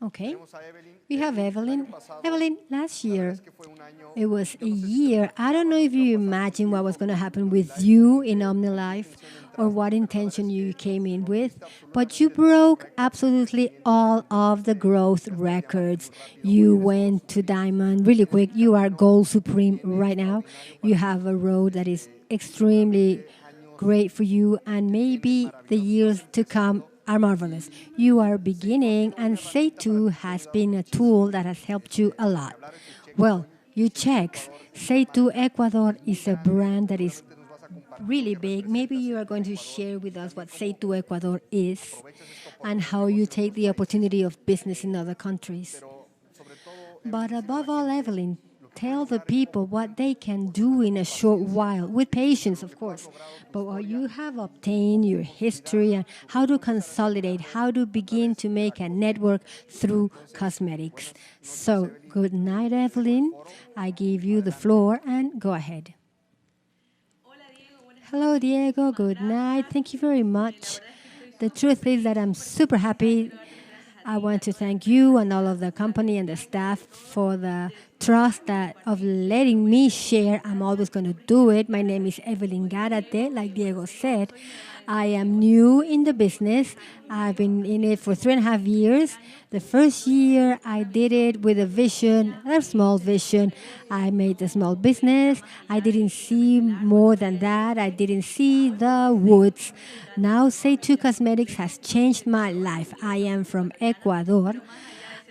Okay. We have Evelyn. Evelyn, last year, it was a year. I don't know if you imagine what was going to happen with you in OmniLife or what intention you came in with, but you broke absolutely all of the growth records. You went to Diamond really quick. You are Gold Supreme right now. You have a road that is extremely great for you, and maybe the years to come are marvelous. You are beginning, and Say2 has been a tool that has helped you a lot. Well, you checks. Say2 Ecuador is a brand that is really big. Maybe you are going to share with us what Say2 Ecuador is and how you take the opportunity of business in other countries. But above all, Evelyn, tell the people what they can do in a short while, with patience, of course. But what you have obtained, your history, and how to consolidate, how to begin to make a network through cosmetics. So, good night, Evelyn. I give you the floor and go ahead. Hello, Diego. Good night. Thank you very much. The truth is that I'm super happy. I want to thank you and all of the company and the staff for the trust that of letting me share. I'm always going to do it. My name is Eva Lingard, like Diego said. I am new in the business. I've been in it for 3.5 years. The first year I did it with a vision, a small vision. I made a small business. I didn't see more than that. I didn't see the woods. Now Say2 Cosmetics has changed my life. I am from Ecuador.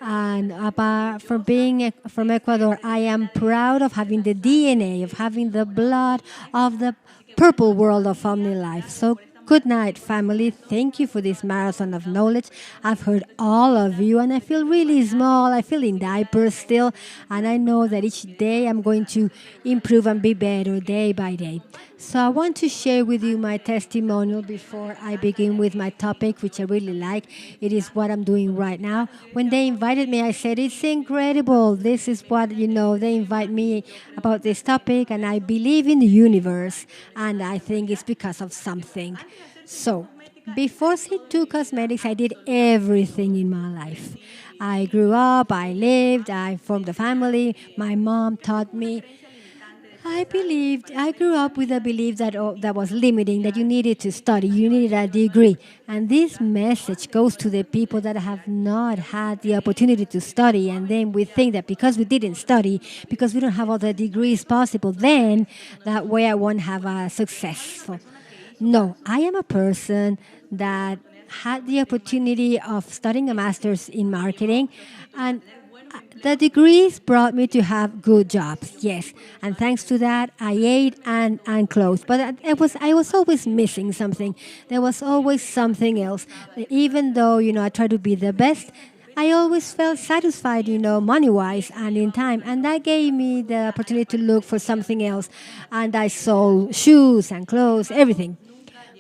And apart from being from Ecuador, I am proud of having the DNA, of having the blood of the purple world of OmniLife. So good night, family. Thank you for this marathon of knowledge. I've heard all of you, and I feel really small. I feel in diapers still, and I know that each day I'm going to improve and be better day by day. So I want to share with you my testimonial before I begin with my topic, which I really like. It is what I'm doing right now. When they invited me, I said, it's incredible. This is what, they invite me about this topic, and I believe in the universe, and I think it's because of something. So, before Say2 Cosmetics, I did everything in my life. I grew up, I lived, I formed a family. My mom taught me. I grew up with a belief that that was limiting, that you needed to study, you needed a degree. And this message goes to the people that have not had the opportunity to study. And then we think that because we didn't study, because we don't have all the degrees possible, then that way I won't have a successful. No, I am a person that had the opportunity of studying a master's in marketing, and the degrees brought me to have good jobs, yes. And thanks to that, I ate and clothed. But I was always missing something. There was always something else. Even though, I tried to be the best, I always felt satisfied, money-wise and in time. And that gave me the opportunity to look for something else. And I sold shoes and clothes, everything.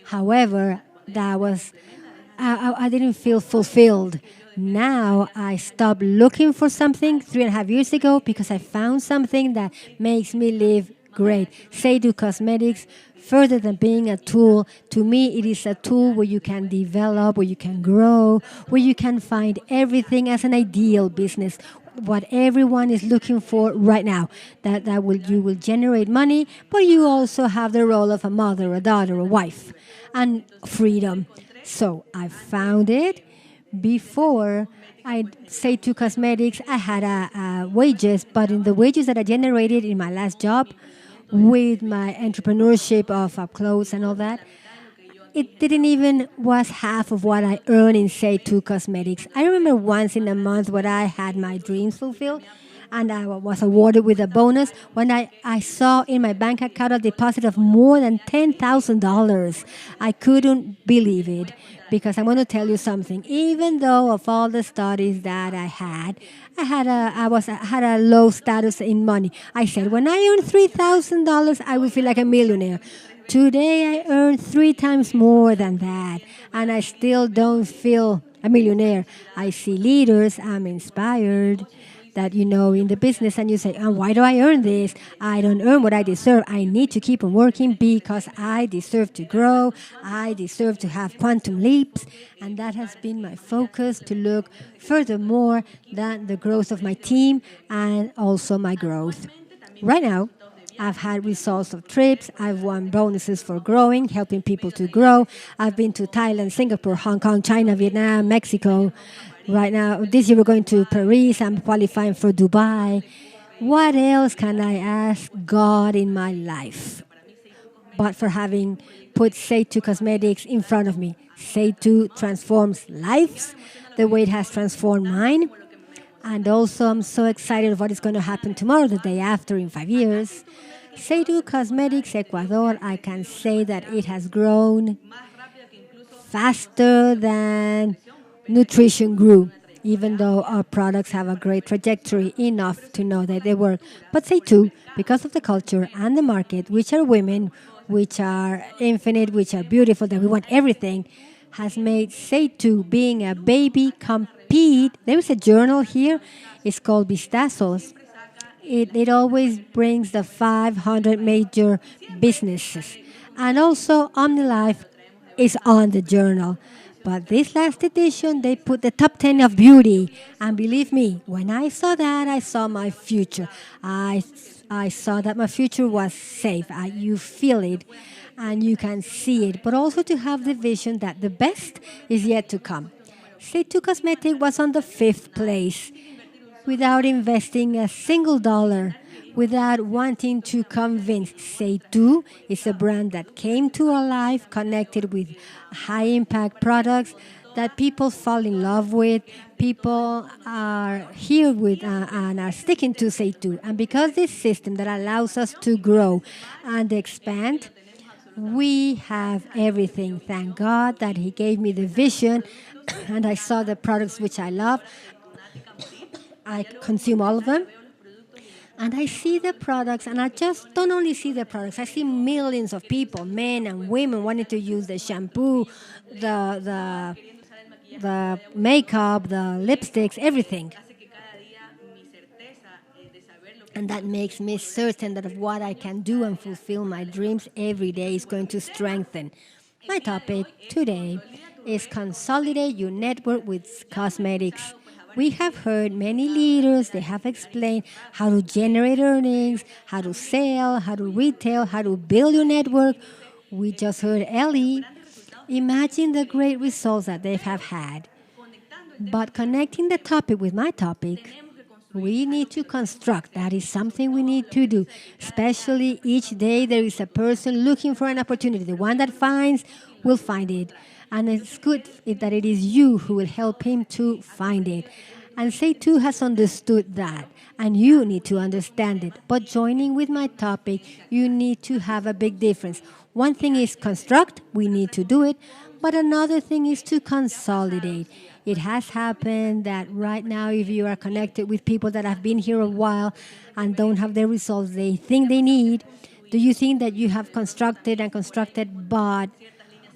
However, I didn't feel fulfilled. Now I stopped looking for something 3.5 years ago because I found something that makes me live great. Say2 Cosmetics, further than being a tool, to me it is a tool where you can develop, where you can grow, where you can find everything as an ideal business. What everyone is looking for right now, you will generate money, but you also have the role of a mother, a daughter, a wife, and freedom. So I found it. Before I Say2 Cosmetics, I had wages, but in the wages that I generated in my last job, with my entrepreneurship of clothes and all that, it didn't even was half of what I earned in Say2 Cosmetics. I remember once in a month when I had my dreams fulfilled, and I was awarded with a bonus when I saw in my bank account a deposit of more than $10,000. I couldn't believe it, because I'm going to tell you something. Even though of all the studies that I had a low status in money. I said, when I earn $3,000, I will feel like a millionaire. Today I earn 3 times more than that, and I still don't feel a millionaire. I see leaders, I'm inspired. that you know in the business, and you say, oh, why do I earn this? I don't earn what I deserve. I need to keep on working because I deserve to grow. I deserve to have quantum leaps. And that has been my focus, to look furthermore than the growth of my team and also my growth. Right now, I've had results of trips. I've won bonuses for growing, helping people to grow. I've been to Thailand, Singapore, Hong Kong, China, Vietnam, Mexico. Right now, this year we're going to Paris. I'm qualifying for Dubai. What else can I ask God in my life but for having put Say2 Cosmetics in front of me? Say2 transforms lives the way it has transformed mine. And also, I'm so excited of what is going to happen tomorrow, the day after, in 5 years. Say2 Cosmetics Ecuador, I can say that it has grown faster than nutrition grew, even though our products have a great trajectory enough to know that they work. But Say2, because of the culture and the market, which are women, which are infinite, which are beautiful, that we want everything, has made Say2 being a baby compete. There is a journal here. It's called Vistazos. It always brings the 500 major businesses. And also OmniLife is on the journal. But this last edition, they put the top 10 of beauty. And believe me, when I saw that, I saw my future. I saw that my future was safe. You feel it and you can see it. But also to have the vision that the best is yet to come. Say2 Cosmetic was on the 5th place without investing a single dollar, without wanting to convince. Say2 is a brand that came to our life, connected with high impact products that people fall in love with. People are here with and are sticking to Say2. And because this system that allows us to grow and expand, we have everything. Thank God that He gave me the vision and I saw the products which I love. I consume all of them. And I see the products, and I just don't only see the products, I see millions of people, men and women, wanting to use the shampoo, the makeup, the lipsticks, everything. And that makes me certain that of what I can do and fulfill my dreams every day is going to strengthen. My topic today is Consolidate Your Network with Cosmetics. We have heard many leaders, they have explained how to generate earnings, how to sell, how to retail, how to build your network. We just heard Ellie. Imagine the great results that they have had. But connecting the topic with my topic, we need to construct. That is something we need to do. Especially each day there is a person looking for an opportunity. The one that finds will find it. And it's good that it is you who will help him to find it. And Say2 has understood that. And you need to understand it. But joining with my topic, you need to have a big difference. One thing is construct, we need to do it. But another thing is to consolidate. It has happened that right now, if you are connected with people that have been here a while and don't have the results they think they need, do you think that you have constructed and constructed, but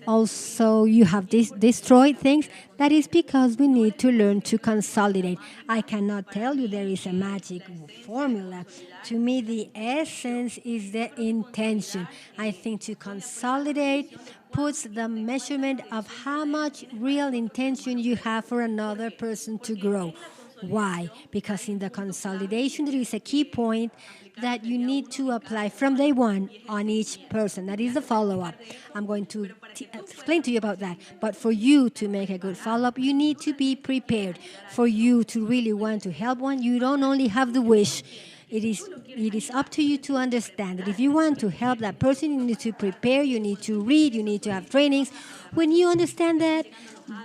also you have destroyed things? That is because we need to learn to consolidate. I cannot tell you there is a magic formula. To me, the essence is the intention. I think to consolidate puts the measurement of how much real intention you have for another person to grow. Why? Because in the consolidation, there is a key point that you need to apply from day one on each person. That is the follow-up. I'm going to explain to you about that. But for you to make a good follow-up, you need to be prepared. For you to really want to help one, you don't only have the wish. It is up to you to understand that if you want to help that person, you need to prepare, you need to read, you need to have trainings. When you understand that,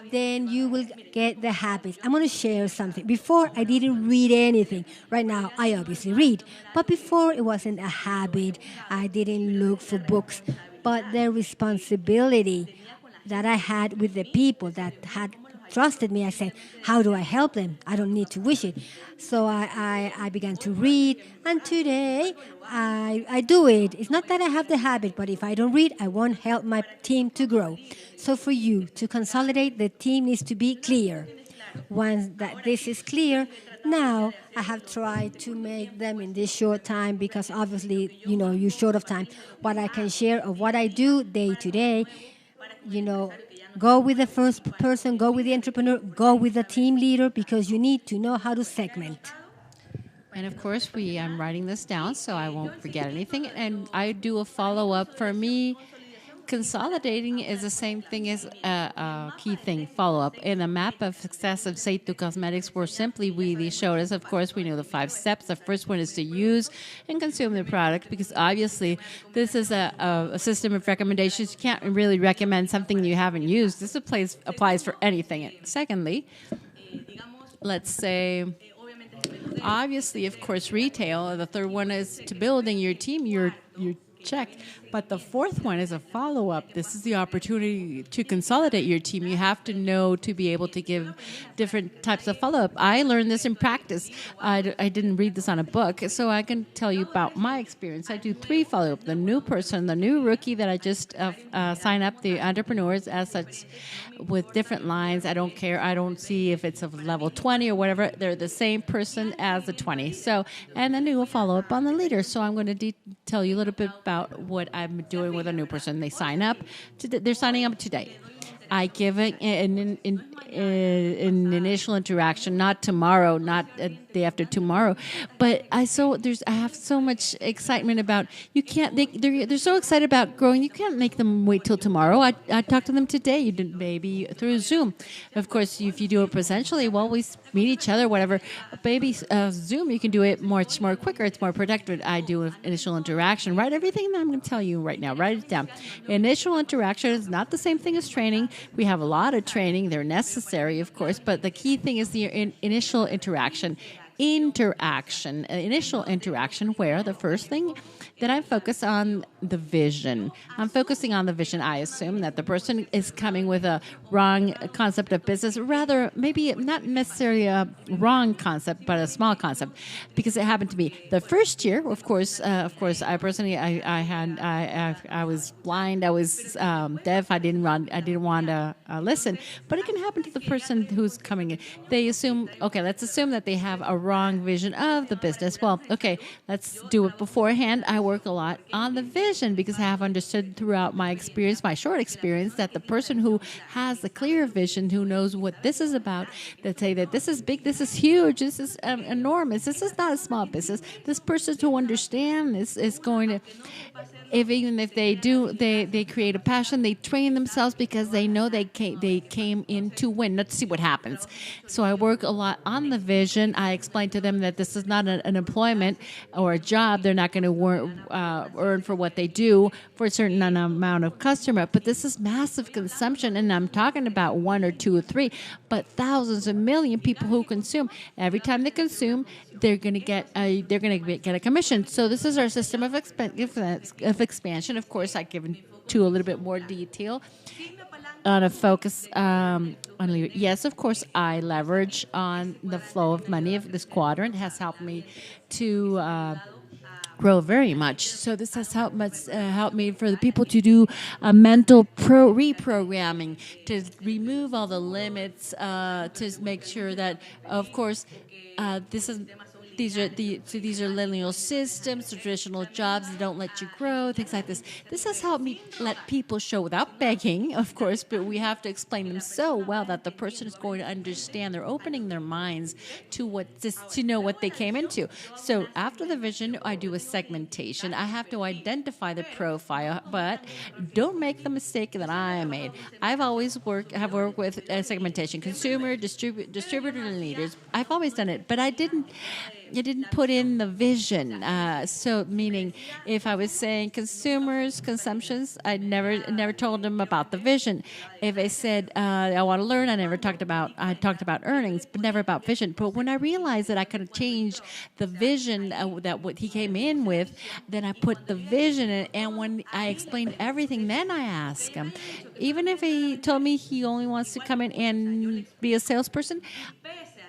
then you will get the habits. I'm going to share something. Before, I didn't read anything. Right now, I obviously read. But before, it wasn't a habit. I didn't look for books. But the responsibility that I had with the people that had trusted me, I said, how do I help them? I don't need to wish it. So I began to read, and today I do it. It's not that I have the habit, but if I don't read, I won't help my team to grow. So for you to consolidate, the team needs to be clear. Once that this is clear, now I have tried to make them in this short time because obviously, you're short of time. What I can share of what I do day to day, you know, go with the first person, go with the entrepreneur, go with the team leader because you need to know how to segment. And of course, I'm writing this down so I won't forget anything. And I do a follow up. For me, consolidating is the same thing as a key thing, follow up. In a map of success of Seitu Cosmetics, where simply they showed us, of course, we know the 5 steps. The first one is to use and consume the product because obviously this is a system of recommendations. You can't really recommend something you haven't used. This applies for anything. And secondly, let's say, obviously, of course, retail. The third one is to building your team, your check. But the fourth one is a follow-up. This is the opportunity to consolidate your team. You have to know to be able to give different types of follow-up. I learned this in practice. I didn't read this on a book, so I can tell you about my experience. I do 3 follow-up. The new person, the new rookie that I just sign up, the entrepreneurs as such with different lines. I don't care. I don't see if it's of level 20 or whatever. They're the same person as the 20. So, and then we will follow up on the leader. So I'm going to tell you a little bit about what I'm doing with a new person. They sign up. They're signing up today. I give an initial interaction, not tomorrow, not a day after tomorrow, but I have so much excitement about they're so excited about growing. You can't make them wait till tomorrow. I talked to them today. You did maybe through Zoom. Of course, if you do it presentially, well, we meet each other, whatever. Maybe Zoom, you can do it much more quicker. It's more productive. I do an initial interaction. Write everything that I'm going to tell you right now. Write it down. Initial interaction is not the same thing as training. We have a lot of training. They're necessary, of course, but the key thing is the initial interaction. Initial interaction, where the first thing that I focus on the vision. I'm focusing on the vision. I assume that the person is coming with a wrong concept of business, rather maybe not necessarily a wrong concept, but a small concept, because it happened to me the first year. Of course, I personally, I was blind, I was deaf, I didn't want to listen, but it can happen to the person who's coming in. They assume, okay, let's assume that they have a wrong vision of the business. Well, okay, let's do it beforehand. I work a lot on the vision because I have understood throughout my experience, my short experience, that the person who has the clear vision, who knows what this is about, that say that this is big, this is huge, this is enormous, this is not a small business. This person who understands is going to, even if they do, they create a passion, they train themselves because they know they came in to win, not to see what happens. So I work a lot on the vision. I explain to them that this is not an employment or a job. They're not going to earn for what they do for a certain amount of customer, but this is massive consumption, and I'm talking about 1 or 2 or 3, but thousands of million people who consume. Every time they consume, they're going to get a commission. So this is our system of expansion. Of course, I give into a little bit more detail on a focus on yes, of course, I leverage on the flow of money of this quadrant. It has helped me to grow very much. So this has helped me for the people to do a mental reprogramming, to remove all the limits, to make sure that, of course, these are lineal systems, traditional jobs that don't let you grow, things like this. This has helped me let people show without begging, of course, but we have to explain them so well that the person is going to understand. They're opening their minds to know what they came into. So after the vision, I do a segmentation. I have to identify the profile, but don't make the mistake that I made. I've always worked with segmentation, consumer, distributor, and leaders. I've always done it, but I didn't put in the vision. So meaning, if I was saying consumers, consumptions, I never told them about the vision. If I said I want to learn, I talked about earnings, but never about vision. But when I realized that I could change the vision that what he came in with, then I put the vision in, and when I explained everything, then I asked him. Even if he told me he only wants to come in and be a salesperson,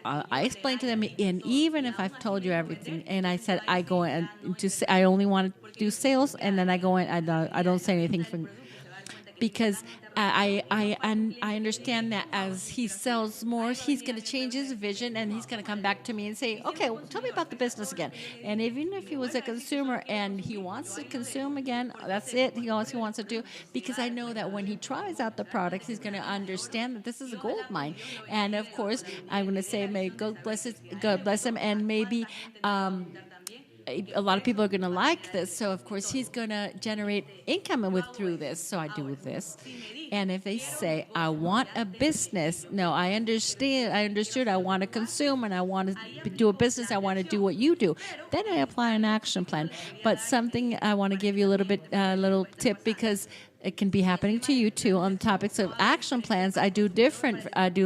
I explained to them, and even if I've told you everything, and I said I only want to do sales, and then I go in, I don't say anything because and I understand that as he sells more, he's going to change his vision, and he's going to come back to me and say, "Okay, well, tell me about the business again." And even if he was a consumer and he wants to consume again, that's it. He wants to do, because I know that when he tries out the products, he's going to understand that this is a gold mine. And of course, I'm going to say, "May God bless him," and maybe. A lot of people are going to like this, so of course he's going to generate income through this. So I do this, and if they say, "I want a business," no, I understood. I want to consume, and I want to do a business. I want to do what you do. Then I apply an action plan. But something I want to give you a little tip, because it can be happening to you too. On topics of action plans, I do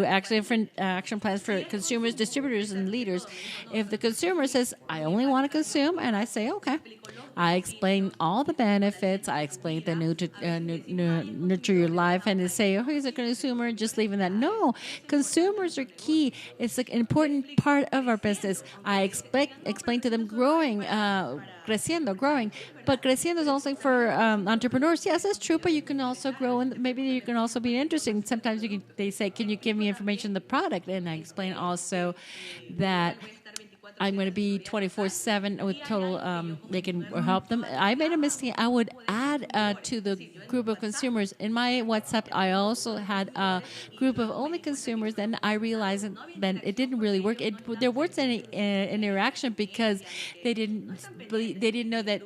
actually different action plans for consumers, distributors, and leaders. If the consumer says, "I only want to consume," and I say, "Okay," I explain all the benefits. I explain the nurture your life, and they say, "Oh, he's a consumer," just leaving that. No, consumers are key. It's an important part of our business. I explain to them growing. Growing. But creciendo is also for entrepreneurs. Yes, that's true, but you can also grow, and maybe you can also be interesting. Sometimes they say, "Can you give me information on the product?" And I explain also that I'm going to be 24/7 with total. They can help them. I made a mistake. I would add to the group of consumers in my WhatsApp. I also had a group of only consumers. Then I realized that it didn't really work. There wasn't any interaction, because they didn't know that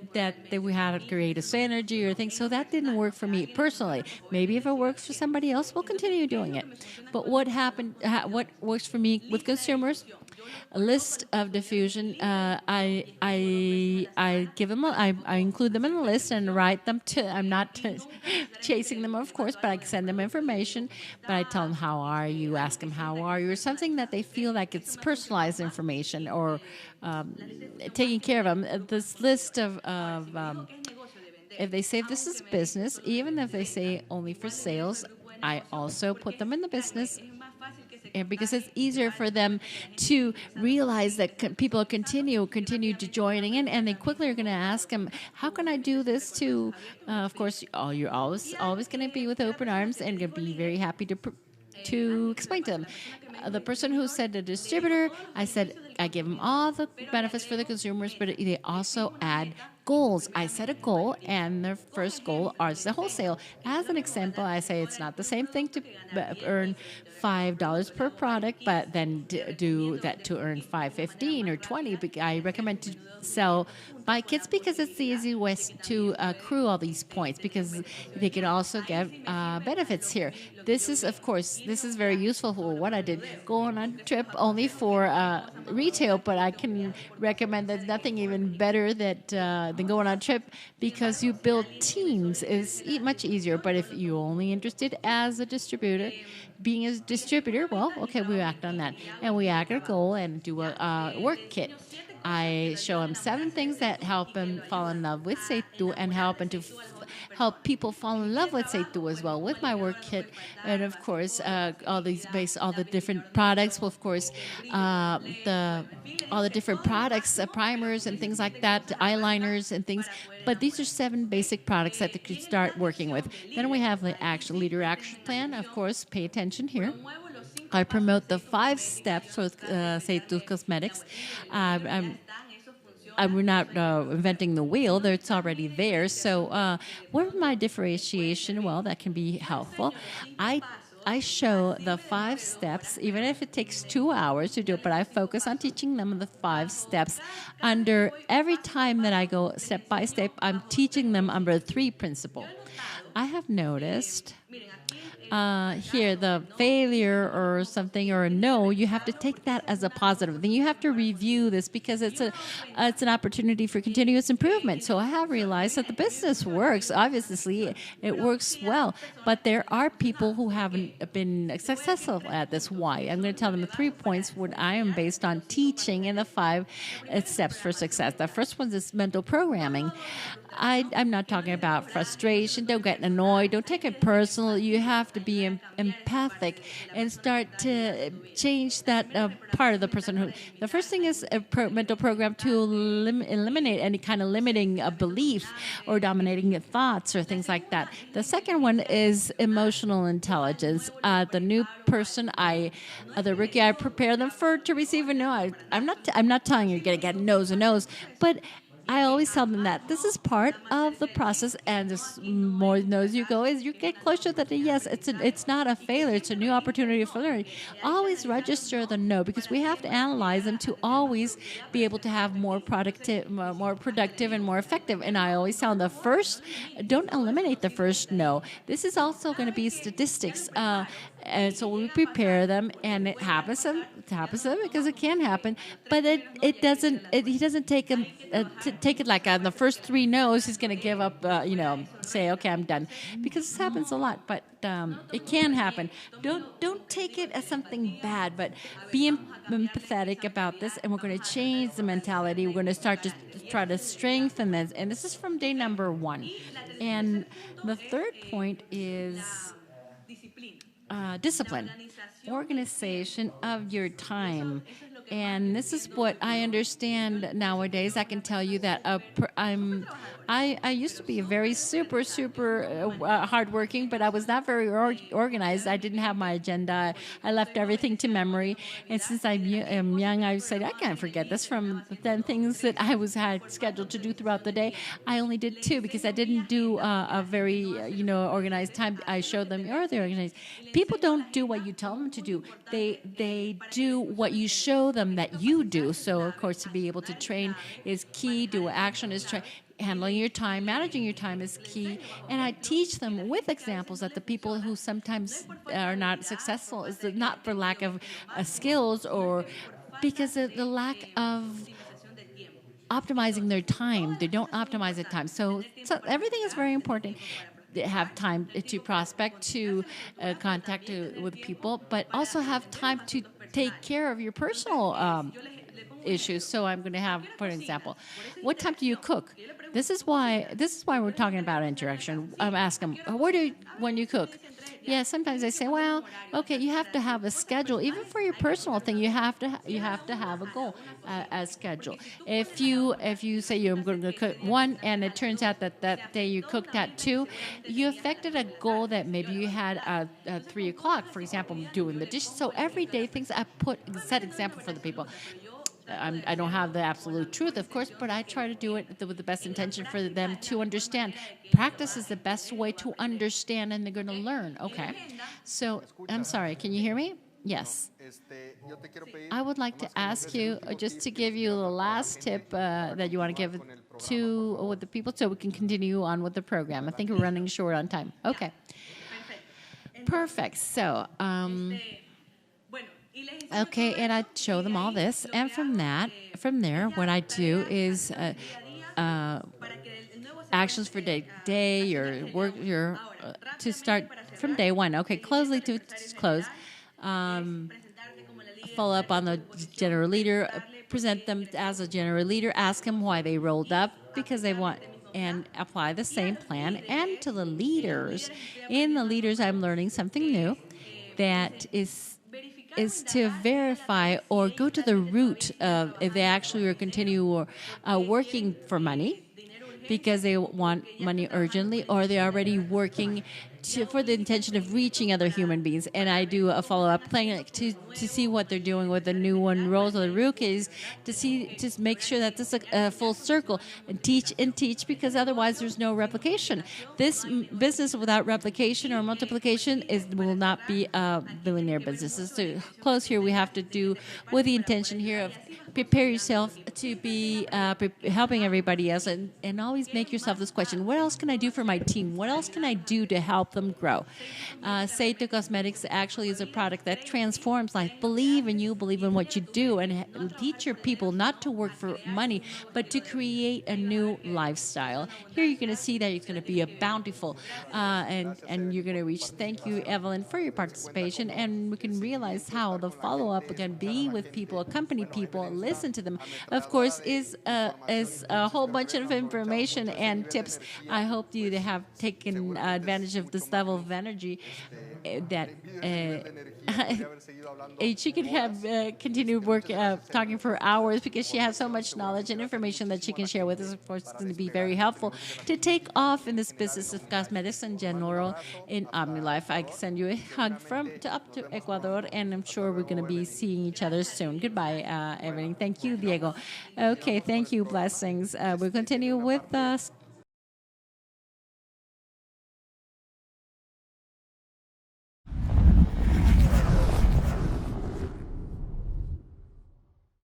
we had to create a synergy or things. So that didn't work for me personally. Maybe if it works for somebody else, we'll continue doing it. But what works for me with consumers? A list of diffusion. I give them. I include them in a list and write them to. I'm not chasing them, of course, but I send them information. But I tell them, "How are you?" Ask them, "How are you?" Or something that they feel like it's personalized information, or taking care of them. This list of if they say this is business, even if they say only for sales, I also put them in the business. And because it's easier for them to realize that people continue to joining in, and they quickly are going to ask them, "How can I do this too?" Of course, you're always going to be with open arms, and going to be very happy to explain to them. The person who said the distributor, I said I give them all the benefits for the consumers, but they also add goals. I set a goal, and their first goal is the wholesale. As an example, I say it's not the same thing to earn $5 per product, but then do that to earn $5.15 or $20. I recommend to buy kits, because it's the easy way to accrue all these points, because they can also get benefits here. This is very useful for what I did. Go on a trip only for retail, but I can recommend there's nothing even better than going on a trip, because you build teams. It's much easier. But if you're only interested as a distributor, being a distributor, well, okay, we act on that. And we act a goal and do a work kit. I show them 7 things that help them fall in love with Seitu, and help help people fall in love with Seitu as well with my work kit. And of course, all the different products. Well, of course, all the different products, primers and things like that, eyeliners and things. But these are 7 basic products that they could start working with. Then we have the leader action plan. Of course, pay attention here. I promote the 5 steps with Seitu Cosmetics. We're not inventing the wheel. It's already there. So where's my differentiation? Well, that can be helpful. I show the 5 steps, even if it takes 2 hours to do it, but I focus on teaching them the 5 steps. Under every time that I go step by step, I'm teaching them under the 3 principle. I have noticed here the failure or something or a no, you have to take that as a positive. Then you have to review this, because it's an opportunity for continuous improvement. So I have realized that the business works. Obviously, it works well, but there are people who haven't been successful at this. Why? I'm going to tell them the 3 points what I am based on teaching, and the 5 steps for success. The first one is mental programming. I'm not talking about frustration. Don't get annoyed. Don't take it personal. You have to be empathic and start to change that part of the person. The first thing is a mental program to eliminate any kind of limiting belief or dominating thoughts or things like that. The second one is emotional intelligence. The new person, the rookie, I prepare them to receive a no. I'm not telling you you're going to get no's and no's, but I always tell them that this is part of the process, and the more no's you go, is you get closer to the yes. It's not a failure; it's a new opportunity for learning. Always register the no, because we have to analyze them to always be able to have more productive, and more effective. And I always tell them don't eliminate the first no. This is also going to be statistics. And so we prepare them, and it happens to them because it can happen. But he doesn't take him take it like on the first 3 no's he's going to give up. Say okay, I'm done, because this happens a lot. But it can happen. Don't take it as something bad, but be empathetic about this, and we're going to change the mentality. We're going to start to try to strengthen this, and this is from day number 1. And the third point is discipline, organization of your time. And this is what I understand nowadays. I can tell you that I used to be a very super hardworking, but I was not very organized. I didn't have my agenda. I left everything to memory. And since I'm young, I said I can't forget this. From the 10 things that I had scheduled to do throughout the day, I only did 2 because I didn't do a very organized time. I showed them they're organized. People don't do what you tell them to do. They do what you show them that you do. So of course, to be able to train is key. Do action is train. Handling your time, managing your time is key. And I teach them with examples that the people who sometimes are not successful is not for lack of skills, or because of the lack of optimizing their time. They don't optimize their time. So everything is very important. They have time to prospect, to contact with people, but also have time to take care of your personal issues. So I'm going to have, for example, what time do you cook? This is why we're talking about interaction. Ask them, when you cook? Yeah, sometimes I say, well, okay, you have to have a schedule. Even for your personal thing, you have to have a goal, a schedule. If you say you're going to cook 1, and it turns out that day you cooked at 2, you affected a goal that maybe you had at 3 o'clock, for example, doing the dishes. So every day, things I set example for the people. I don't have the absolute truth, of course, but I try to do it with the best intention for them to understand. Practice is the best way to understand, and they're going to learn. Okay. So, I'm sorry, can you hear me? Yes. I would like to ask you, just to give you the last tip that you want to give with the people, so we can continue on with the program. I think we're running short on time. Okay. Perfect. So, okay, and I show them all this, and from there, what I do is actions for day, your work, to start from day 1. Okay, close. Follow up on the general leader. Present them as a general leader. Ask them why they rolled up, because they want, and apply the same plan. And to the leaders, I'm learning something new, that is to verify or go to the root of if they actually are continue working for money because they want money urgently, or they're already working for the intention of reaching other human beings. And I do a follow-up thing to see what they're doing with the new one roles of the rookies, to make sure that this is a full circle, and teach, because otherwise there's no replication. This business without replication or multiplication will not be a billionaire business. To close here, we have to do with the intention here of prepare yourself to be helping everybody else, and always make yourself this question: what else can I do for my team? What else can I do to help them grow? Seito Cosmetics actually is a product that transforms life. Believe in you, believe in what you do, and teach your people not to work for money, but to create a new lifestyle. Here you're going to see that it's going to be a bountiful, and you're going to reach. Thank you, Evelyn, for your participation, and we can realize how the follow-up can be with people, accompany people, listen to them. Of course, is a whole bunch of information and tips. I hope you have taken advantage of this level of energy. that she could have continued work talking for hours because she has so much knowledge and information that she can share with us. Of course, it's going to be very helpful to take off in this business of cosmetics in general in OmniLife. I send you a hug up to Ecuador, and I'm sure we're going to be seeing each other soon. Goodbye, everything. Thank you, Diego. Okay, thank you. Blessings. We'll continue with